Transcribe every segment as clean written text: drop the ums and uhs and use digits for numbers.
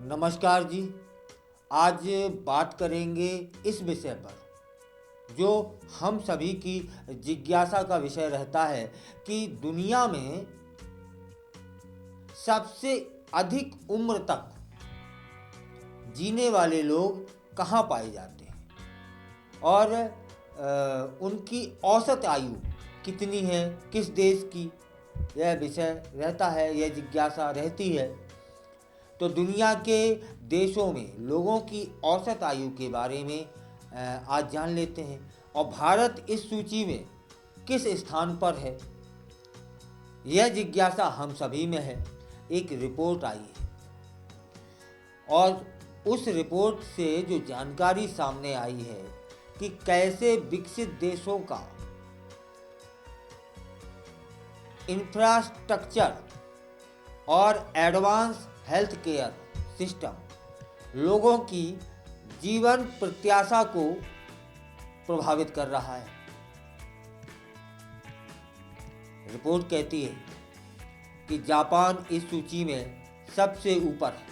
नमस्कार जी। आज बात करेंगे इस विषय पर जो हम सभी की जिज्ञासा का विषय रहता है कि दुनिया में सबसे अधिक उम्र तक जीने वाले लोग कहाँ पाए जाते हैं और उनकी औसत आयु कितनी है, किस देश की। यह विषय रहता है, यह जिज्ञासा रहती है। तो दुनिया के देशों में लोगों की औसत आयु के बारे में आज जान लेते हैं। और भारत इस सूची में किस स्थान पर है, यह जिज्ञासा हम सभी में है। एक रिपोर्ट आई है और उस रिपोर्ट से जो जानकारी सामने आई है कि कैसे विकसित देशों का इंफ्रास्ट्रक्चर और एडवांस हेल्थ केयर सिस्टम लोगों की जीवन प्रत्याशा को प्रभावित कर रहा है। रिपोर्ट कहती है कि जापान इस सूची में सबसे ऊपर है,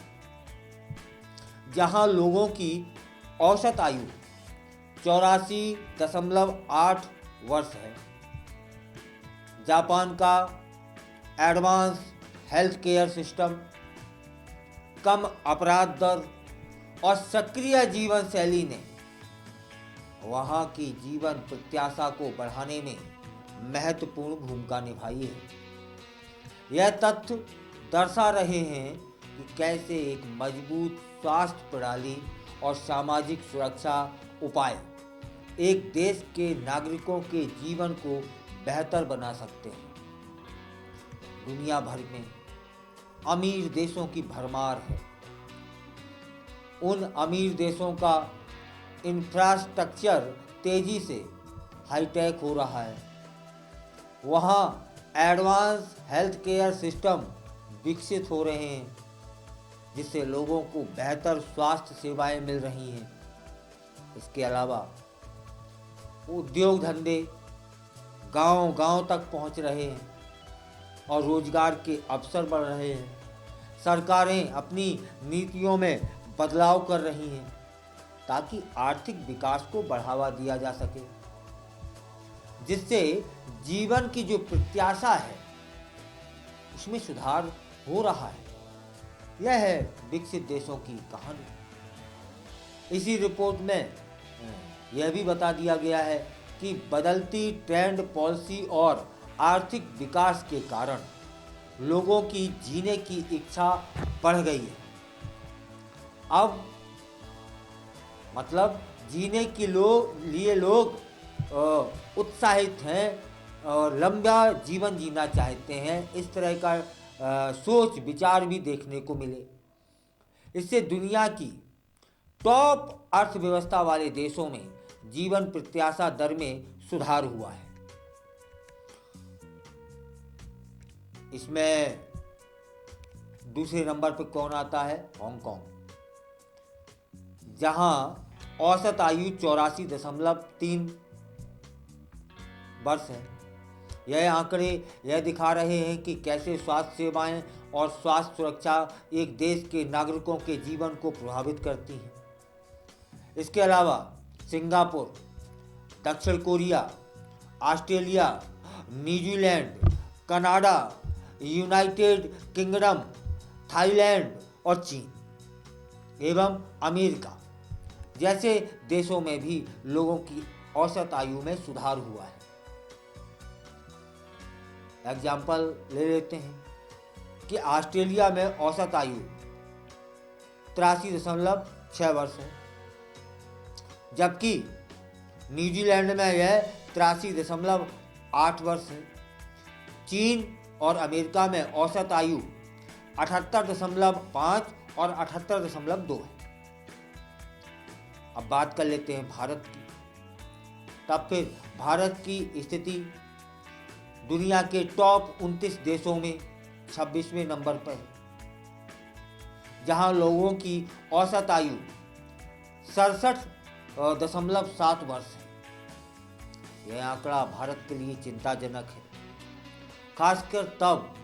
जहां लोगों की औसत आयु 84.8 वर्ष है। जापान का एडवांस हेल्थ केयर सिस्टम, कम अपराध दर और सक्रिय जीवन शैली ने वहाँ की जीवन प्रत्याशा को बढ़ाने में महत्वपूर्ण भूमिका निभाई है। यह तथ्य दर्शा रहे हैं कि कैसे एक मजबूत स्वास्थ्य प्रणाली और सामाजिक सुरक्षा उपाय एक देश के नागरिकों के जीवन को बेहतर बना सकते हैं। दुनिया भर में अमीर देशों की भरमार है। उन अमीर देशों का इंफ्रास्ट्रक्चर तेजी से हाईटेक हो रहा है। वहाँ एडवांस हेल्थ केयर सिस्टम विकसित हो रहे हैं, जिससे लोगों को बेहतर स्वास्थ्य सेवाएं मिल रही हैं। इसके अलावा उद्योग धंधे गांव-गांव तक पहुंच रहे हैं और रोजगार के अवसर बढ़ रहे हैं। सरकारें अपनी नीतियों में बदलाव कर रही हैं ताकि आर्थिक विकास को बढ़ावा दिया जा सके, जिससे जीवन की जो प्रत्याशा है उसमें सुधार हो रहा है। यह है विकसित देशों की कहानी। इसी रिपोर्ट में यह भी बता दिया गया है कि बदलती ट्रेंड पॉलिसी और आर्थिक विकास के कारण लोगों की जीने की इच्छा बढ़ गई है। अब मतलब जीने के लिए लोग उत्साहित हैं और लंबा जीवन जीना चाहते हैं। इस तरह का सोच विचार भी देखने को मिले। इससे दुनिया की टॉप अर्थव्यवस्था वाले देशों में जीवन प्रत्याशा दर में सुधार हुआ है। इसमें दूसरे नंबर पर कौन आता है? हांगकांग, जहां औसत आयु 84.3 वर्ष है। यह आंकड़े यह दिखा रहे हैं कि कैसे स्वास्थ्य सेवाएं और स्वास्थ्य सुरक्षा एक देश के नागरिकों के जीवन को प्रभावित करती हैं। इसके अलावा सिंगापुर, दक्षिण Korea, Australia, New Zealand, Canada, United kingdom, Thailand और चीन एवं अमेरिका जैसे देशों में भी लोगों की औसत आयु में सुधार हुआ है। एग्जाम्पल ले लेते हैं कि ऑस्ट्रेलिया में औसत आयु 83.6 वर्ष है, जबकि न्यूजीलैंड में यह 83.8 वर्ष है। चीन और अमेरिका में औसत आयु 78.5 और 78.2 है। अब बात कर लेते हैं भारत की। तब फिर भारत की स्थिति दुनिया के टॉप 29 देशों में 26वें नंबर पर है, जहां लोगों की औसत आयु 67.7 वर्ष है। यह आंकड़ा भारत के लिए चिंताजनक है, खासकर तब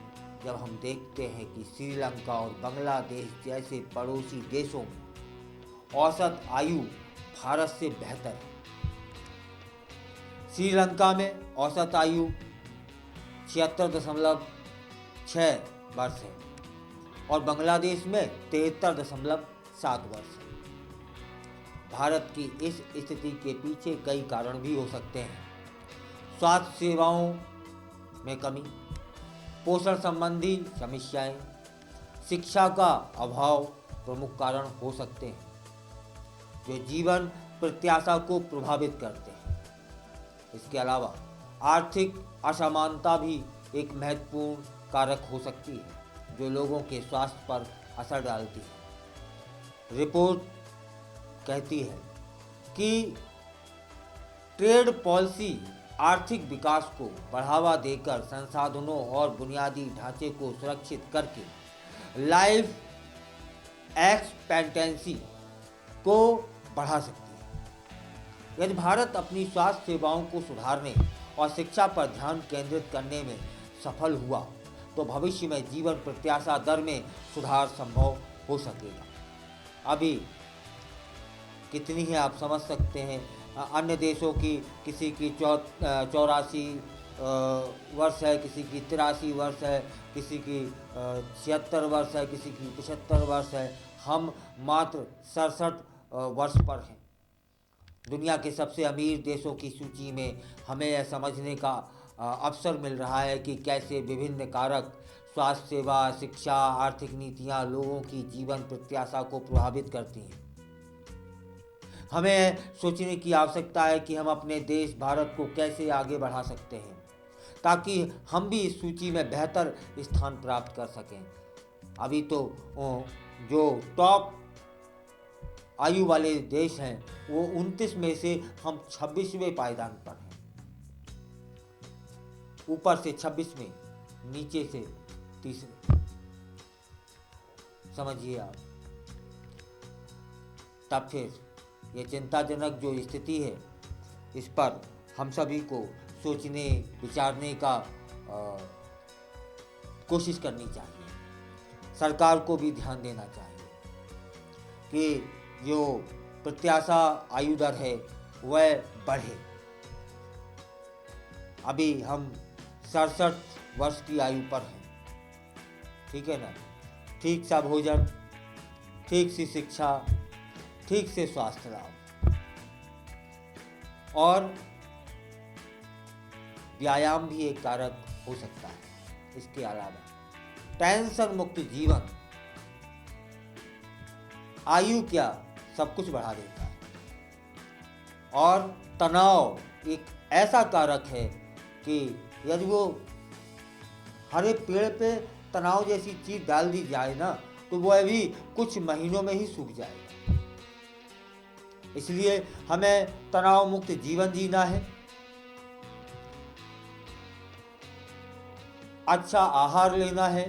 जब हम देखते हैं कि श्रीलंका और बांग्लादेश जैसे पड़ोसी देशों में औसत आयु भारत से बेहतर है। श्रीलंका में औसत आयु 76.6 वर्ष है और बांग्लादेश में 73.7 वर्ष है। भारत की इस स्थिति के पीछे कई कारण भी हो सकते हैं। स्वास्थ्य सेवाओं में कमी, पोषण संबंधी समस्याएं, शिक्षा का अभाव प्रमुख कारण हो सकते हैं जो जीवन प्रत्याशा को प्रभावित करते हैं। इसके अलावा आर्थिक असमानता भी एक महत्वपूर्ण कारक हो सकती है जो लोगों के स्वास्थ्य पर असर डालती है। रिपोर्ट कहती है कि ट्रेड पॉलिसी आर्थिक विकास को बढ़ावा देकर संसाधनों और बुनियादी ढांचे को सुरक्षित करके लाइफ एक्सपेक्टेंसी को बढ़ा सकती है। यदि भारत अपनी स्वास्थ्य सेवाओं को सुधारने और शिक्षा पर ध्यान केंद्रित करने में सफल हुआ तो भविष्य में जीवन प्रत्याशा दर में सुधार संभव हो सकेगा। अभी कितनी है आप समझ सकते हैं। अन्य देशों की किसी की 84 वर्ष है, किसी की 83 वर्ष है, किसी की 76 वर्ष है, किसी की 75 वर्ष है। हम मात्र 67 वर्ष पर हैं। दुनिया के सबसे अमीर देशों की सूची में हमें यह समझने का अवसर मिल रहा है कि कैसे विभिन्न कारक स्वास्थ्य सेवा, शिक्षा, आर्थिक नीतियां लोगों की जीवन प्रत्याशा को प्रभावित करती हैं। हमें सोचने की आवश्यकता है कि हम अपने देश भारत को कैसे आगे बढ़ा सकते हैं ताकि हम भी इस सूची में बेहतर स्थान प्राप्त कर सकें। अभी तो जो टॉप आयु वाले देश हैं वो 29 में से हम 26वें पायदान पर हैं। ऊपर से 26वें, नीचे से 30वें। समझिए आप। तब फिर ये चिंताजनक जो स्थिति है इस पर हम सभी को सोचने विचारने का कोशिश करनी चाहिए। सरकार को भी ध्यान देना चाहिए कि जो प्रत्याशा आयु दर है वह बढ़े। अभी हम 67 वर्ष की आयु पर हैं, ठीक है ना। ठीक सा भोजन, ठीक सी शिक्षा, ठीक से स्वास्थ्य लाभ और व्यायाम भी एक कारक हो सकता है। इसके अलावा टेंशन मुक्त जीवन आयु क्या सब कुछ बढ़ा देता है और तनाव एक ऐसा कारक है कि यदि वो हरे पेड़ पे तनाव जैसी चीज डाल दी जाए ना तो वह भी कुछ महीनों में ही सूख जाएगा। इसलिए हमें तनाव मुक्त जीवन जीना है, अच्छा आहार लेना है,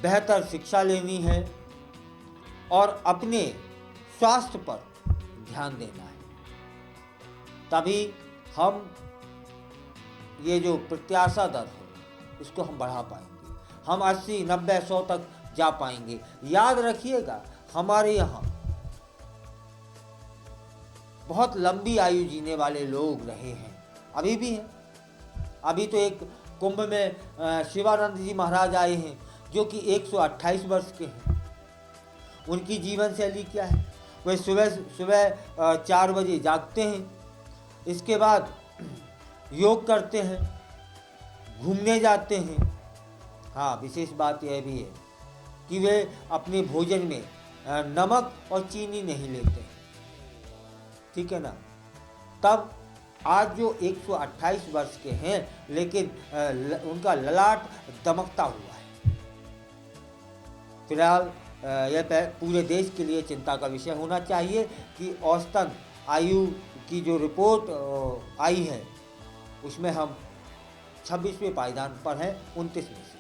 बेहतर शिक्षा लेनी है और अपने स्वास्थ्य पर ध्यान देना है। तभी हम ये जो प्रत्याशा दर है इसको हम बढ़ा पाएंगे। हम 80, 90, 100 तक जा पाएंगे। याद रखिएगा हमारे यहाँ बहुत लंबी आयु जीने वाले लोग रहे हैं, अभी भी हैं। अभी तो एक कुंभ में शिवानंद जी महाराज आए हैं जो कि 128 वर्ष के हैं। उनकी जीवन शैली क्या है? वे सुबह 4 बजे जागते हैं, इसके बाद योग करते हैं, घूमने जाते हैं। हाँ, विशेष बात यह भी है कि वे अपने भोजन में नमक और चीनी नहीं लेते हैं, ठीक है ना। तब आज जो 128 वर्ष के हैं लेकिन उनका ललाट दमकता हुआ है। फिलहाल यह पूरे देश के लिए चिंता का विषय होना चाहिए कि औसतन आयु की जो रिपोर्ट आई है उसमें हम 26वें पायदान पर हैं 29 में से।